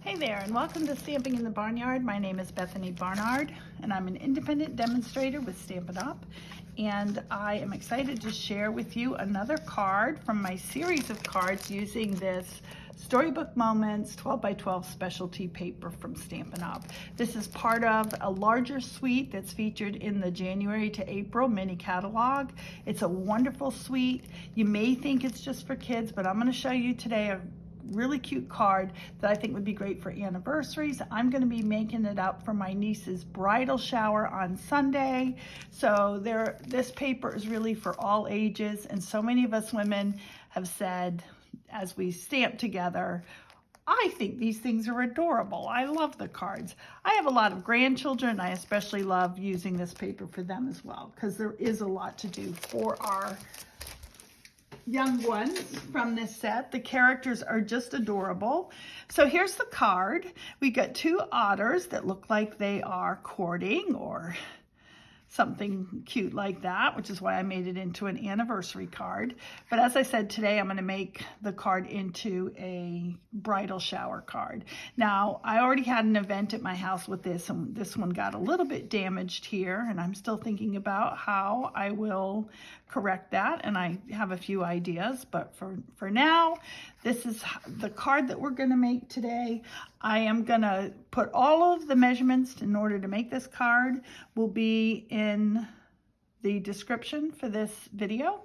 Hey there, and welcome to Stamping in the Barnyard. My name is Bethany Barnard, and I'm an independent demonstrator with Stampin' Up! And I am excited to share with you another card from my series of cards using this Storybook Moments 12 by 12 specialty paper from Stampin' Up! This is part of a larger suite that's featured in the January to April mini catalog. It's a wonderful suite. You may think it's just for kids, but I'm going to show you today a really cute card that I think would be great for anniversaries. I'm going to be making it up for my niece's bridal shower on Sunday. So this paper is really for all ages, and so many of us women have said as we stamp together, I think these things are adorable. I love the cards. I have a lot of grandchildren. I especially love using this paper for them as well, because there is a lot to do for our young ones from this set. The characters are just adorable. So here's the card. We got two otters that look like they are courting or something cute like that, which is why I made it into an anniversary card. But as I said, today I'm going to make the card into a bridal shower card. Now, I already had an event at my house with this, and this one got a little bit damaged here, and I'm still thinking about how I will correct that, and I have a few ideas, but for now, this is the card that we're going to make today. I am going to put all of the measurements in order to make this card will be in the description for this video.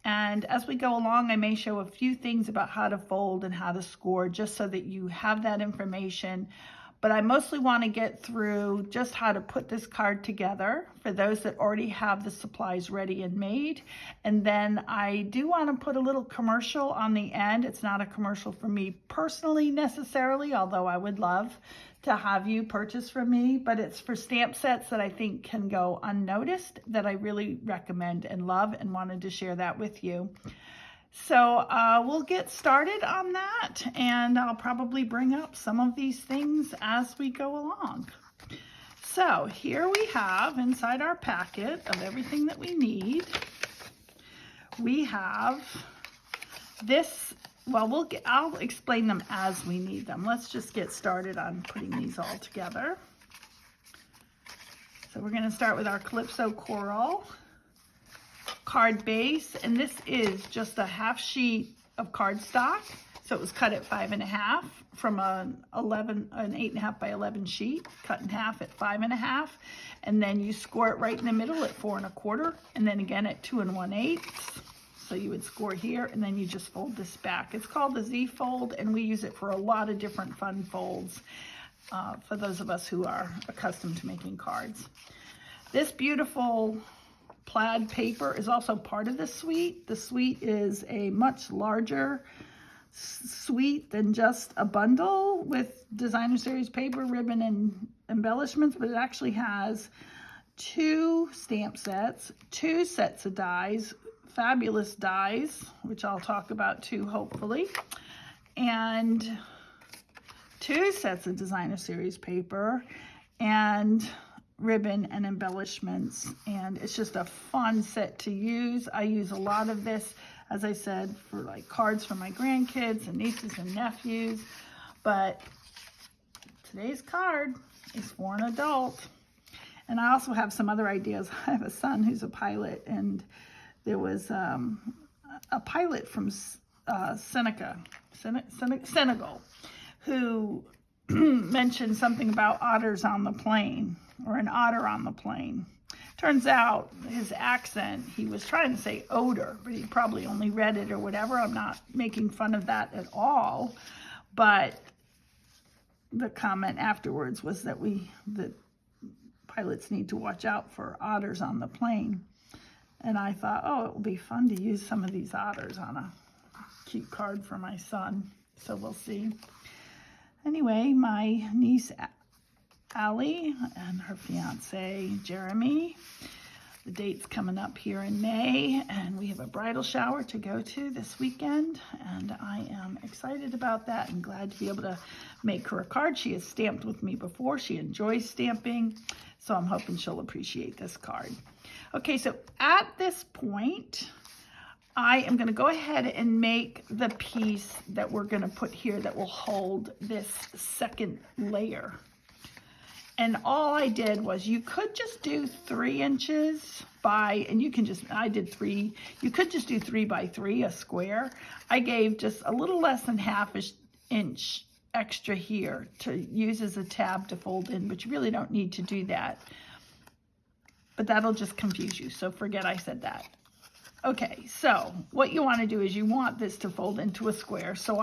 And as we go along, I may show a few things about how to fold and how to score, just so that you have that information. But I mostly want to get through just how to put this card together for those that already have the supplies ready and made. And then I do want to put a little commercial on the end. It's not a commercial for me personally necessarily, although I would love to have you purchase from me, but it's for stamp sets that I think can go unnoticed, that I really recommend and love, and wanted to share that with you. So we'll get started on that, and I'll probably bring up some of these things as we go along. So here we have inside our packet of everything that we need, we have this. Well, I'll explain them as we need them. Let's just get started on putting these all together. So we're going to start with our Calypso Coral card base, and this is just a half sheet of cardstock. So it was cut at 5.5 from an 8.5 by 11 sheet, cut in half at 5.5, and then you score it right in the middle at 4 1/4, and then again at 2 1/8. So you would score here, and then you just fold this back. It's called the Z fold, and we use it for a lot of different fun folds for those of us who are accustomed to making cards. This beautiful plaid paper is also part of the suite. The suite is a much larger suite than just a bundle with designer series paper, ribbon, and embellishments, but it actually has 2 stamp sets, 2 sets of dies, fabulous dies, which I'll talk about too, hopefully, and 2 sets of designer series paper, and ribbon and embellishments, and it's just a fun set to use. I use a lot of this, as I said, for like cards for my grandkids and nieces and nephews, but today's card is for an adult. And I also have some other ideas. I have a son who's a pilot, and there was a pilot from Senegal who mentioned something about otters on the plane, or an otter on the plane. Turns out his accent, he was trying to say odor, but he probably only read it or whatever. I'm not making fun of that at all, but the comment afterwards was that the pilots need to watch out for otters on the plane. And I thought, oh, it will be fun to use some of these otters on a cute card for my son. So we'll see. Anyway, my niece Allie and her fiance Jeremy, the date's coming up here in May, and we have a bridal shower to go to this weekend, and I am excited about that and glad to be able to make her a card. She has stamped with me before. She enjoys stamping, so I'm hoping she'll appreciate this card. Okay, so at this point, I am going to go ahead and make the piece that we're going to put here that will hold this second layer. And all I did was, you could just do 3 inches by, and you can just, I did 3, you could just do 3 by 3, a square. I gave just a little less than ½ inch extra here to use as a tab to fold in, but you really don't need to do that. But that'll just confuse you, so forget I said that. Okay, so what you want to do is you want this to fold into a square. So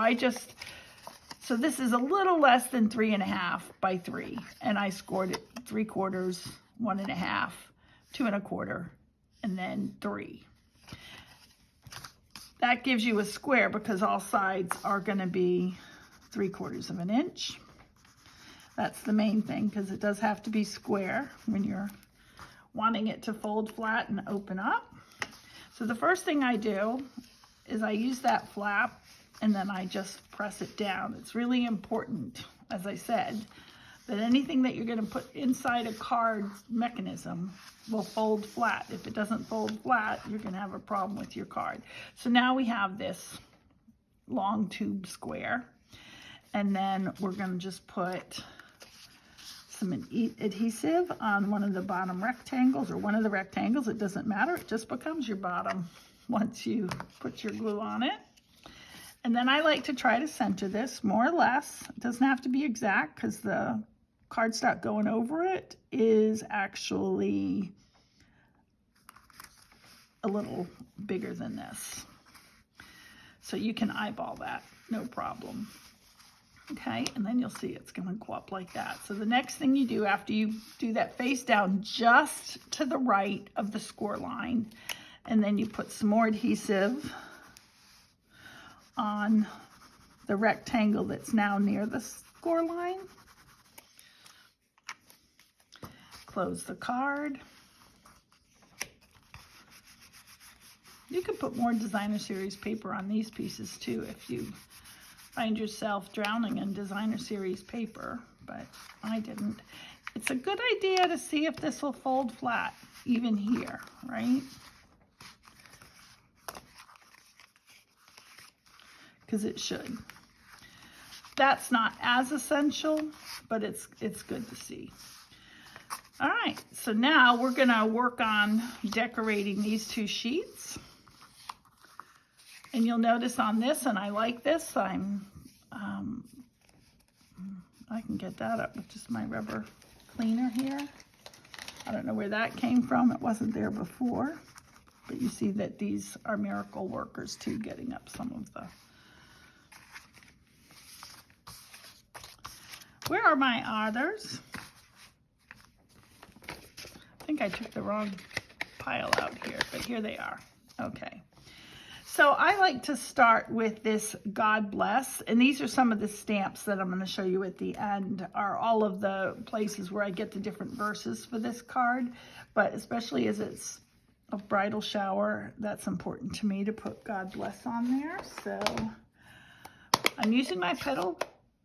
this is a little less than 3.5 by 3, and I scored it 3/4, 1.5, 2 1/4, and then 3. That gives you a square because all sides are going to be 3/4 of an inch. That's the main thing, because it does have to be square when you're wanting it to fold flat and open up. So the first thing I do is I use that flap and then I just press it down. It's really important, as I said, that anything that you're going to put inside a card mechanism will fold flat. If it doesn't fold flat, you're going to have a problem with your card. So now we have this long tube square, and then we're going to just put some adhesive on one of the bottom rectangles, or one of the rectangles. It doesn't matter, it just becomes your bottom once you put your glue on it. And then I like to try to center this more or less. It doesn't have to be exact, because the cardstock going over it is actually a little bigger than this, so you can eyeball that, no problem. Okay, and then you'll see it's going to go up like that. So the next thing you do after you do that, face down just to the right of the score line, and then you put some more adhesive on the rectangle that's now near the score line. Close the card. You could put more designer series paper on these pieces too if you find yourself drowning in designer series paper, but I didn't. It's a good idea to see if this will fold flat, even here, right? Because it should. That's not as essential, but it's good to see. All right, so now we're gonna work on decorating these 2 sheets. And you'll notice on this, and I like this, I can get that up with just my rubber cleaner here. I don't know where that came from. It wasn't there before. But you see that these are miracle workers too, getting up some of the... Where are my others? I think I took the wrong pile out here, but here they are. Okay. So I like to start with this God Bless, and these are some of the stamps that I'm going to show you at the end, are all of the places where I get the different verses for this card, but especially as it's a bridal shower, that's important to me to put God Bless on there. So I'm using my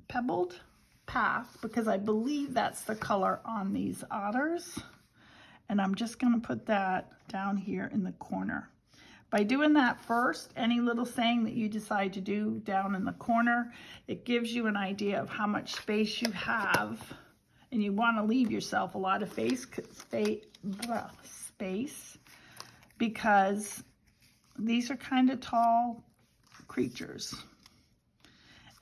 pebbled path because I believe that's the color on these otters, and I'm just going to put that down here in the corner. By doing that first, any little saying that you decide to do down in the corner, it gives you an idea of how much space you have, and you want to leave yourself a lot of space because these are kind of tall creatures.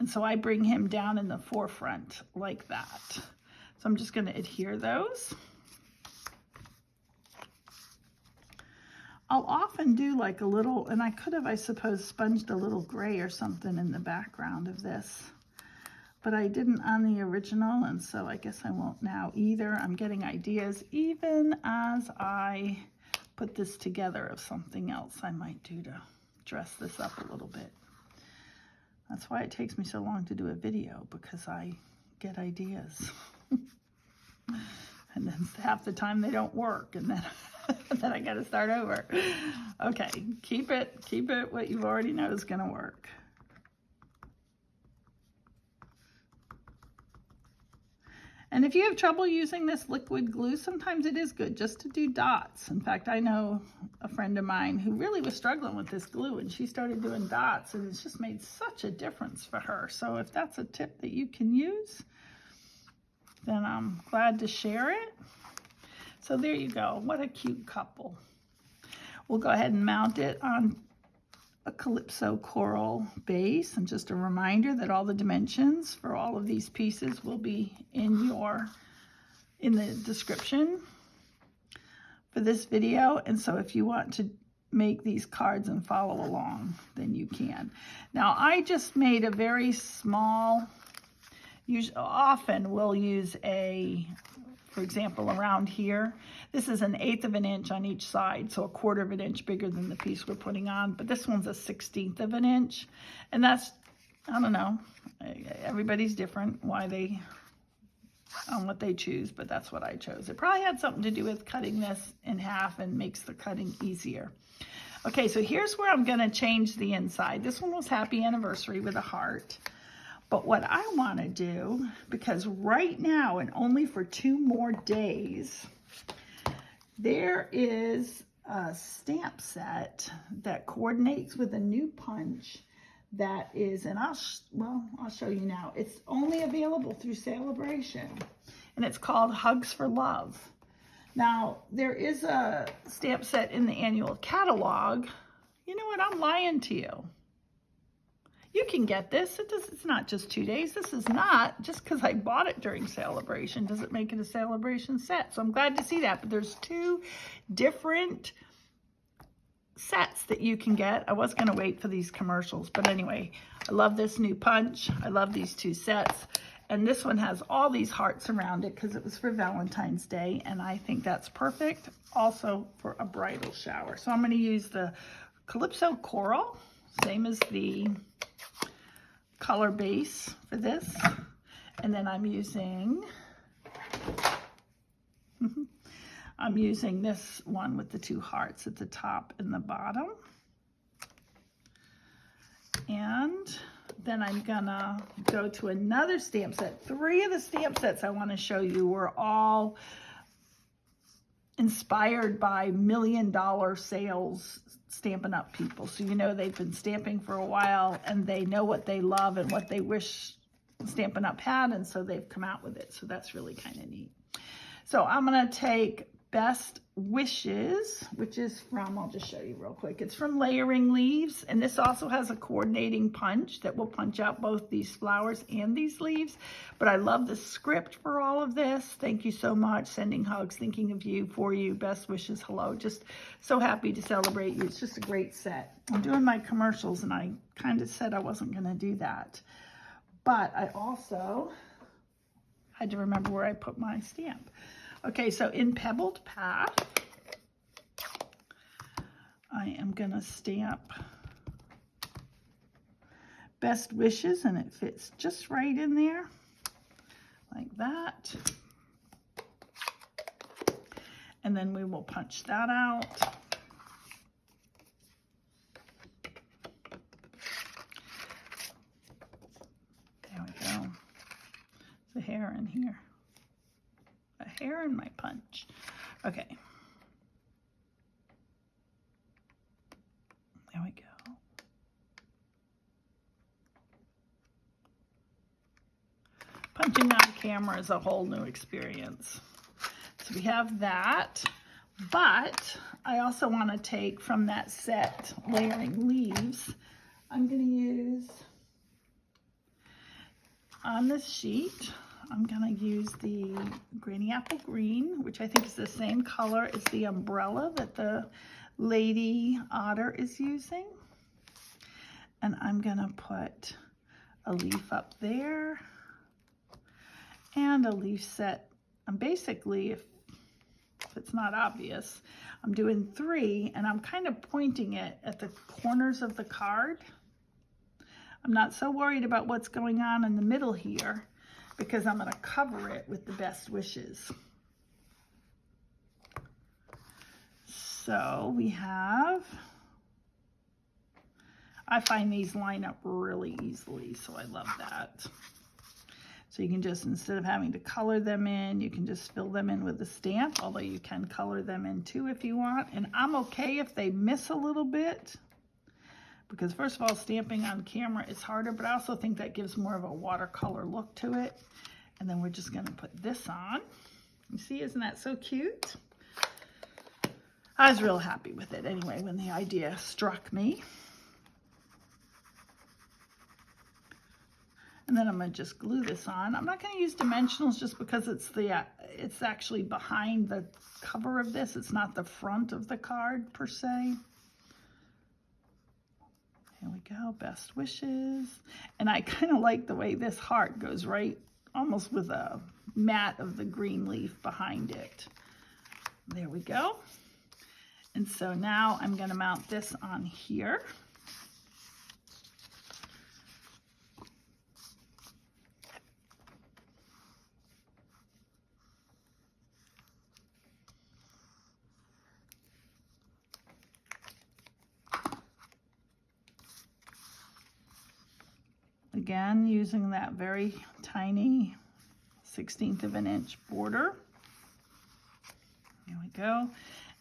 And so I bring him down in the forefront like that. So I'm just going to adhere those. I'll often do like a little, and I could have, I suppose, sponged a little gray or something in the background of this, but I didn't on the original, and so I guess I won't now either. I'm getting ideas even as I put this together of something else I might do to dress this up a little bit. That's why it takes me so long to do a video, because I get ideas. And then half the time they don't work, and then then I got to start over. Okay, keep it what you already know is going to work. And if you have trouble using this liquid glue, sometimes it is good just to do dots. In fact, I know a friend of mine who really was struggling with this glue, and she started doing dots, and it's just made such a difference for her. So if that's a tip that you can use, then I'm glad to share it. So there you go. What a cute couple. We'll go ahead and mount it on a Calypso Coral base, and just a reminder that all the dimensions for all of these pieces will be in the description for this video. And so if you want to make these cards and follow along, then you can. Now I just made a very small, often we'll use for example, around here, this is 1/8 of an inch on each side, so 1/4 of an inch bigger than the piece we're putting on, but this one's 1/16 of an inch, and that's, I don't know, everybody's different on what they choose, but that's what I chose. It probably had something to do with cutting this in half and makes the cutting easier. Okay, so here's where I'm gonna change the inside. This one was Happy Anniversary with a heart. But what I want to do, because right now and only for 2 more days, there is a stamp set that coordinates with a new punch that is, and I'll show you now. It's only available through Celebration, and it's called Hugs for Love. Now, there is a stamp set in the annual catalog. You know what? I'm lying to you. You can get this. It's not just 2 days. This is not, just because I bought it during Celebration, doesn't make it a Celebration set. So I'm glad to see that. But there's 2 different sets that you can get. I was going to wait for these commercials. But anyway, I love this new punch. I love these 2 sets. And this one has all these hearts around it because it was for Valentine's Day. And I think that's perfect also for a bridal shower. So I'm going to use the Calypso Coral, same as the color base for this, and then I'm using this one with the 2 hearts at the top and the bottom. And then I'm gonna go to another stamp set. 3 of the stamp sets I want to show you were all inspired by $1 million sales Stampin' Up people. So you know they've been stamping for a while, and they know what they love and what they wish Stampin' Up had, and so they've come out with it. So that's really kind of neat. So I'm going to take Best Wishes, which is from, I'll just show you real quick. It's from Layering Leaves, and this also has a coordinating punch that will punch out both these flowers and these leaves. But I love the script for all of this. Thank you so much. Sending hugs, thinking of you, for you. Best wishes, hello. Just so happy to celebrate you. It's just a great set. I'm doing my commercials, and I kind of said I wasn't going to do that. But I also had to remember where I put my stamp. Okay, so in Pebbled Path, I am going to stamp Best Wishes, and it fits just right in there, like that. And then we will punch that out. There we go. The hair in here. A hair in my punch. Okay. There we go. Punching on camera is a whole new experience. So we have that, but I also want to take from that set, Layering Leaves, I'm going to use, on this sheet, I'm going to use the Granny Apple Green, which I think is the same color as the umbrella that the Lady Otter is using. And I'm going to put a leaf up there and a leaf set. I'm basically, if it's not obvious, I'm doing 3, and I'm kind of pointing it at the corners of the card. I'm not so worried about what's going on in the middle here, because I'm going to cover it with the Best Wishes. So we have, I find these line up really easily, so I love that. So you can just, instead of having to color them in, you can just fill them in with a stamp, although you can color them in too if you want. And I'm okay if they miss a little bit, because first of all, stamping on camera is harder, but I also think that gives more of a watercolor look to it. And then we're just gonna put this on. You see, isn't that so cute? I was real happy with it anyway when the idea struck me. And then I'm gonna just glue this on. I'm not gonna use dimensionals just because it's actually behind the cover of this. It's not the front of the card per se. Here we go, best wishes. And I kind of like the way this heart goes right, almost with a mat of the green leaf behind it. There we go. And so now I'm gonna mount this on here. Again, using that very tiny 1/16 of an inch border. Here we go.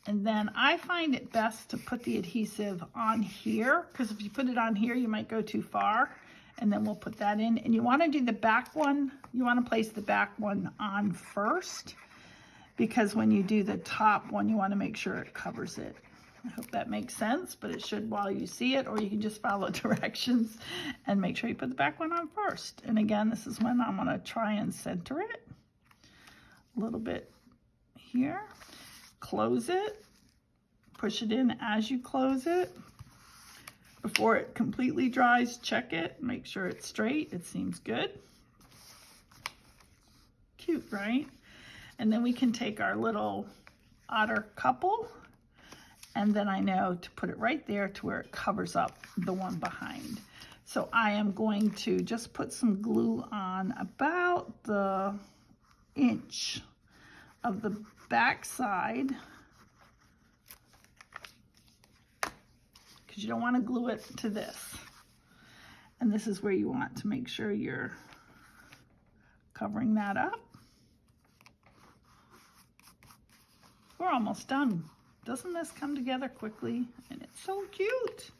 And then I find it best to put the adhesive on here, because if you put it on here, you might go too far. And then we'll put that in. And you want to do the back one, you want to place the back one on first, because when you do the top one, you want to make sure it covers it. I hope that makes sense, but it should while you see it, or you can just follow directions and make sure you put the back one on first. And again, this is when I'm going to try and center it a little bit here. Close it, push it in as you close it. Before it completely dries, check it, make sure it's straight. It seems good. Cute, right? And then we can take our little otter couple, and then I know to put it right there to where it covers up the one behind. So I am going to just put some glue on about the inch of the back side, because you don't want to glue it to this. And this is where you want to make sure you're covering that up. We're almost done. Doesn't this come together quickly? And it's so cute.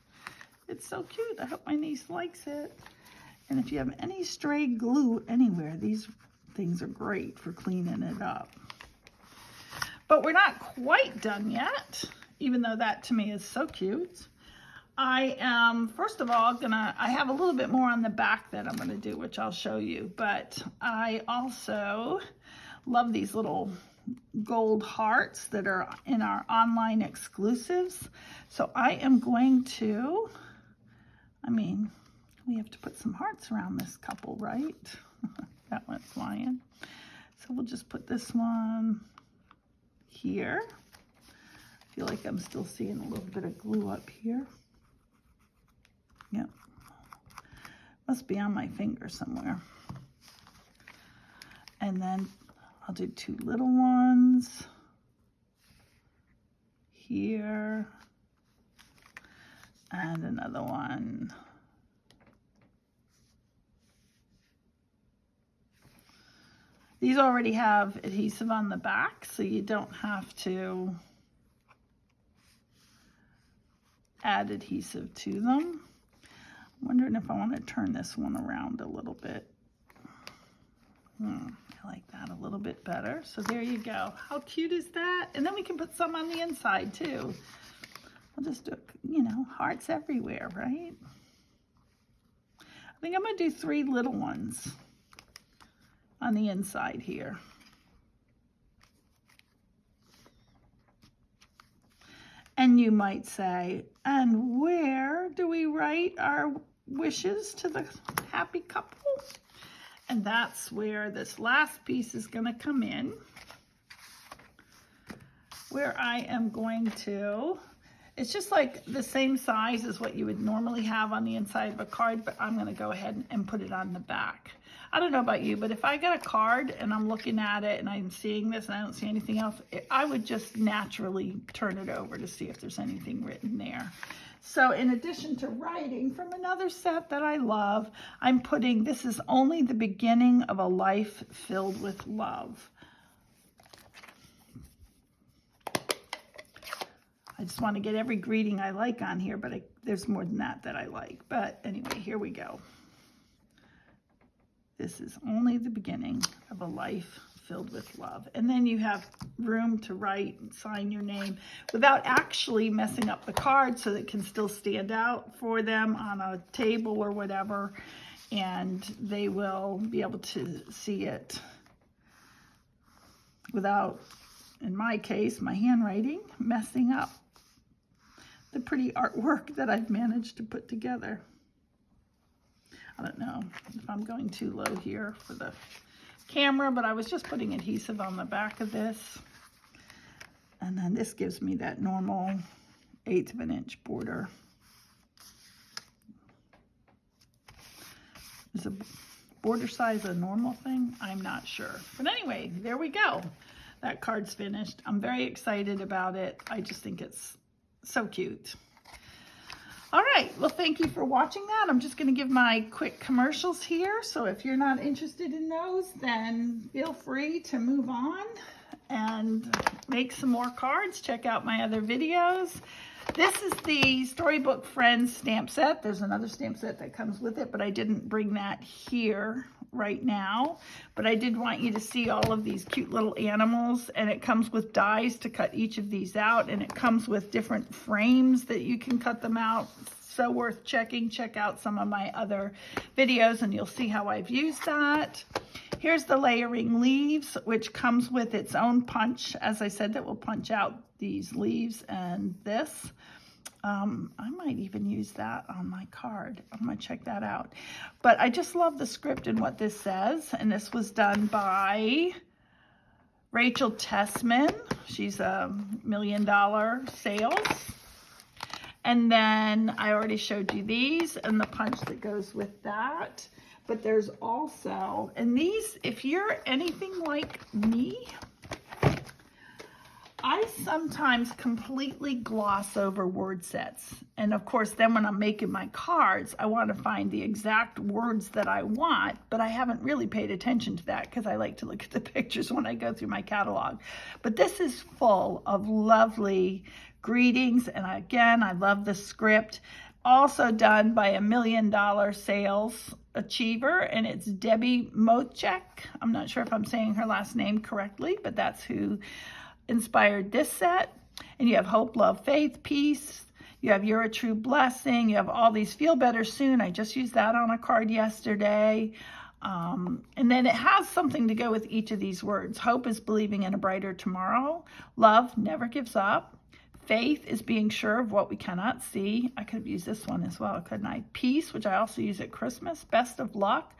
It's so cute. I hope my niece likes it. And if you have any stray glue anywhere, these things are great for cleaning it up. But we're not quite done yet, even though that to me is so cute. I am, first of all, I have a little bit more on the back that I'm gonna do, which I'll show you. But I also love these little gold hearts that are in our online exclusives. So I am going to, we have to put some hearts around this couple, right? That went flying. So we'll just put this one here. I feel like I'm still seeing a little bit of glue up here. Yep. Must be on my finger somewhere. And then I'll do two little ones here and another one. These already have adhesive on the back, so you don't have to add adhesive to them. I'm wondering if I want to turn this one around a little bit. I like that a little bit better. So there you go. How cute is that? And then we can put some on the inside too. I'll just do, hearts everywhere, right? I think I'm going to do 3 little ones on the inside here. And you might say, and where do we write our wishes to the happy couple? And that's where this last piece is going to come in, where I am going to, it's just like the same size as what you would normally have on the inside of a card, but I'm going to go ahead and put it on the back. I don't know about you, but if I got a card and I'm looking at it and I'm seeing this and I don't see anything else, I would just naturally turn it over to see if there's anything written there. So in addition to writing from another set that I love, I'm putting, this is only the beginning of a life filled with love. I just want to get every greeting I like on here, but there's more than that I like. But anyway, here we go. This is only the beginning of a life filled with love. And then you have room to write and sign your name without actually messing up the card, so that it can still stand out for them on a table or whatever, and they will be able to see it without, in my case, my handwriting messing up the pretty artwork that I've managed to put together. I don't know if I'm going too low here for the camera, but I was just putting adhesive on the back of this. And then this gives me that normal 1/8 of an inch border. Is a border size a normal thing? I'm not sure. But anyway, there we go. That card's finished. I'm very excited about it. I just think it's so cute. All right, well, thank you for watching that. I'm just going to give my quick commercials here. So if you're not interested in those, then feel free to move on and make some more cards. Check out my other videos. This is the Storybook Friends stamp set. There's another stamp set that comes with it, but I didn't bring that here right now. But I did want you to see all of these cute little animals, and it comes with dies to cut each of these out, and it comes with different frames that you can cut them out. So worth checking. Check out some of my other videos and you'll see how I've used that. Here's the layering leaves, which comes with its own punch, as I said, that will punch out these leaves and this. I might even use that on my card. I'm going to check that out. But I just love the script and what this says. And this was done by Rachel Tessman. She's a $1 million sales. And then I already showed you these and the punch that goes with that. But there's also, and these, if you're anything like me, I sometimes completely gloss over word sets. And of course, then when I'm making my cards, I want to find the exact words that I want, but I haven't really paid attention to that because I like to look at the pictures when I go through my catalog. But this is full of lovely greetings. And again, I love the script. Also done by a $1 million sales achiever, and it's Debbie Mochek. I'm not sure if I'm saying her last name correctly, but that's who inspired this set. And you have hope, love, faith, peace. You have you're a true blessing. You have all these feel better soon. I just used that on a card yesterday. And then it has something to go with each of these words. Hope is believing in a brighter tomorrow. Love never gives up. Faith is being sure of what we cannot see. I could have used this one as well, couldn't I? Peace, which I also use at Christmas. Best of luck.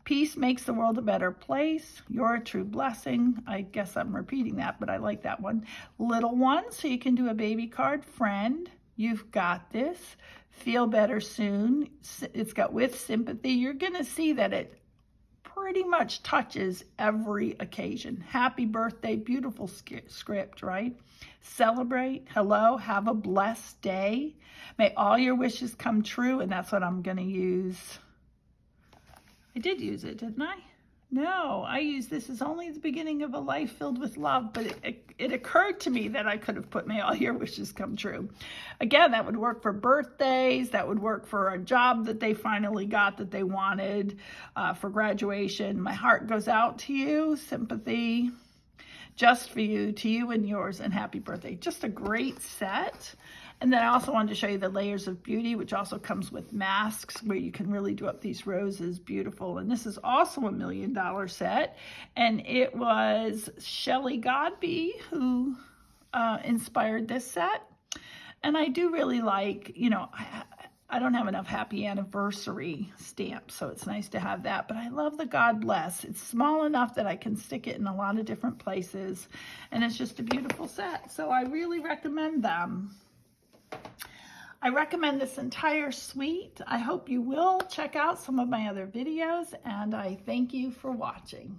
Peace makes the world a better place. You're a true blessing. I guess I'm repeating that, but I like that one. Little one, so you can do a baby card. Friend, you've got this. Feel better soon. It's got with sympathy. You're going to see that it pretty much touches every occasion. Happy birthday, beautiful script, right? Celebrate, hello, have a blessed day. May all your wishes come true, and that's what I'm going to use. I did use it, didn't I? No, I used this is only the beginning of a life filled with love, but it occurred to me that I could have put may all your wishes come true. Again, that would work for birthdays, that would work for a job that they finally got that they wanted, for graduation. My heart goes out to you, sympathy, just for you, to you and yours, and happy birthday. Just a great set. And then I also wanted to show you the Layers of Beauty, which also comes with masks where you can really do up these roses. Beautiful. And this is also a $1 million set. And it was Shelley Godby who inspired this set. And I do really like, you know, I don't have enough happy anniversary stamps, so it's nice to have that. But I love the God Bless. It's small enough that I can stick it in a lot of different places. And it's just a beautiful set. So I really recommend them. I recommend this entire suite. I hope you will check out some of my other videos, and I thank you for watching.